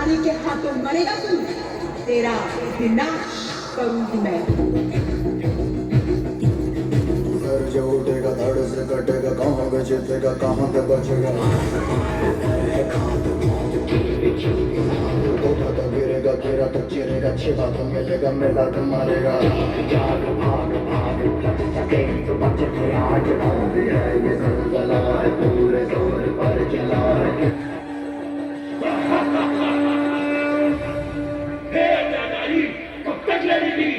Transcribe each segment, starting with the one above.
नारी के हाथों मरेगा तू, तेरा विनाश करूंगी मैं। जो उठेगा धड़ से कटेगा, कहाँ पे जीतेगा कहाँ पे बचेगा, धोखा तो गिरेगा, गिरा तो चिरेगा, छिपा तो मिलेगा, मिला तो मारेगा। ये ज़लज़ला है, पूरे जोर पर चला है। कब तक लड़ेगी?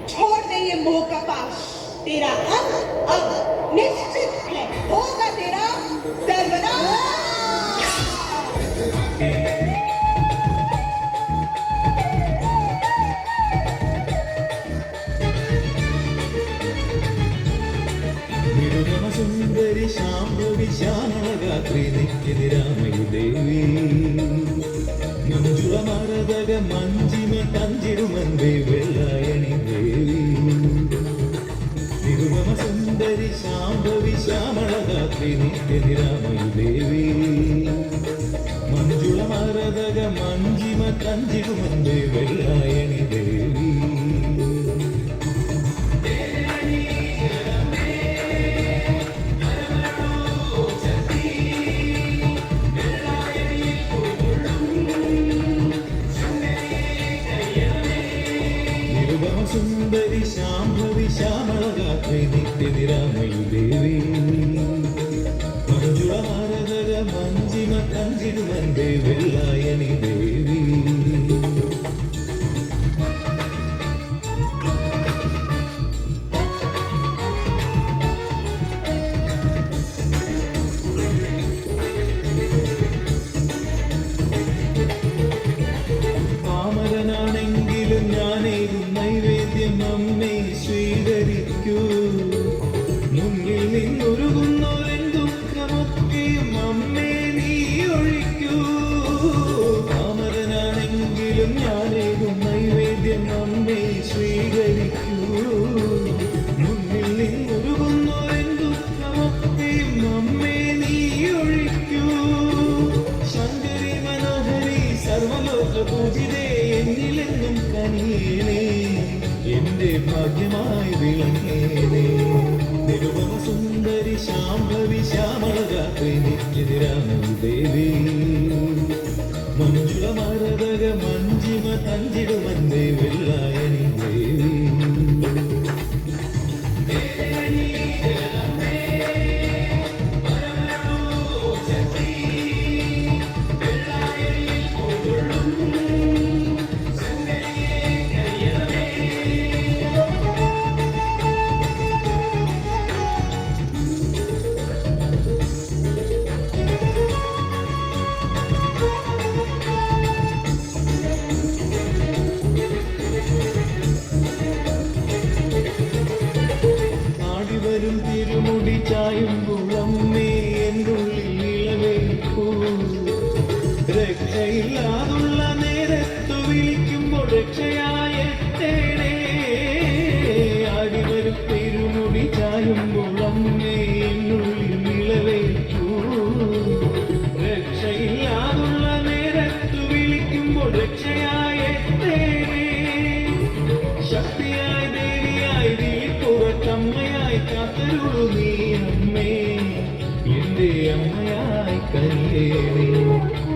छोड़ दे ये मोह का पाश, तेरा अंत अब निश्चित है, होगा तेरा सर्वनाश। നിരുപമ സുന്ദരി ശാംഭവി ശ്യാമളഗാത്രി നിത്യനിരാമയി ദേവി ಮಂಜುಳ ಮರದಗ ಮಂಜಿಮ ತಂಜಿಡುಮಂದೆ ವೆಲ್ಲಾಯಣಿ ದೇವಿ ನಿರುಗಮ ಸುಂದರಿ ಶಾಂಭವಿ ಶ್ಯಾಮಳಗಾತ್ರಿ ನಿತ್ಯ ನಿರಾಮಯಿ ದೇವಿ ಮಂಜುಳ ಮರದಗ ಮಂಜಿಮ ತಂಜಿಡುಮಂದೆ ವೆಲ್ಲಾಯಣಿ ದೇವಿ സുന്ദരി ശാംഭവി ശ്യാമളഗാത്രി നിത്യനിരാമയി ദേവി മഞ്ജുള മരതക മഞ്ജിമ കഞ്ചിടുമന്റെ വെള്ളായണി ദേവി പാമരനാണെങ്കിലും ഞാനേകും നൈവേദ്യം അമ്മേ സ്വീകരിക്കൂ മുന്നിൽ നിന്നൊരുകുന്നോരൻ ദുഃഖമൊക്കെയും അമ്മേ നീ ഒഴിക്കൂ പാമരനാണെങ്കിലും ഞാനേകും നൈവേദ്യം അമ്മേ സ്വീകരിക്കൂ മുന്നിൽ നിന്നൊരുകുന്നോരൻ ദുഃഖമൊക്കെയും അമ്മേ നീ ഒഴിക്കൂ ശങ്കരി മനോഹരി സർവലോക പൂജിതേ എന്നിലെന്നും കനിയേനേ എന്റെ ഭാഗ്യമായി വിളങ്ങേനേ നിരുപമ സുന്ദരി ശാംഭവി ശ്യാമളഗാത്രി നിത്യനിരാമയി ദേവി മഞ്ജുള മരതക മഞ്ജിമ തഞ്ചിടുമന്റെ വെള്ളായണി ദേവി വരും തിരുമുടി ചായുമ്പോൾ അമ്മേ എന്നുള്ളിൽ ഇളവേൽക്കൂ രക്ഷയില്ലാതുള്ള നേരത്തു വിളിക്കുമ്പോൾ രക്ഷയായെത്തേണേ ആടി വരും തിരുമുടി ചായുമ്പോൾ അമ്മേ എന്നുള്ളിൽ ഇളവേൽക്കൂ രക്ഷയില്ലാതുള്ള നേരത്തു വിളിക്കുമ്പോൾ രക്ഷയായെത്തേണേ ശക്തിയായി ദേവിയായി ദിലിപ്പുറത്തമ്മയായി കാത്തരുളു നീ അമ്മേ എന്റെ അമ്മയായി കല്ലേണേ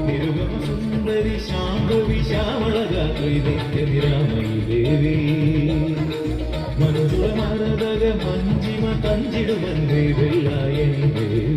നിരുപമ സുന്ദരി ശാംഭവി ശ്യാമളഗാത്രി നിത്യനിരാമയി ദേവി മഞ്ജുള മരതക മഞ്ജിമ തഞ്ചിടുമന്റെ വെള്ളായണി ദേവി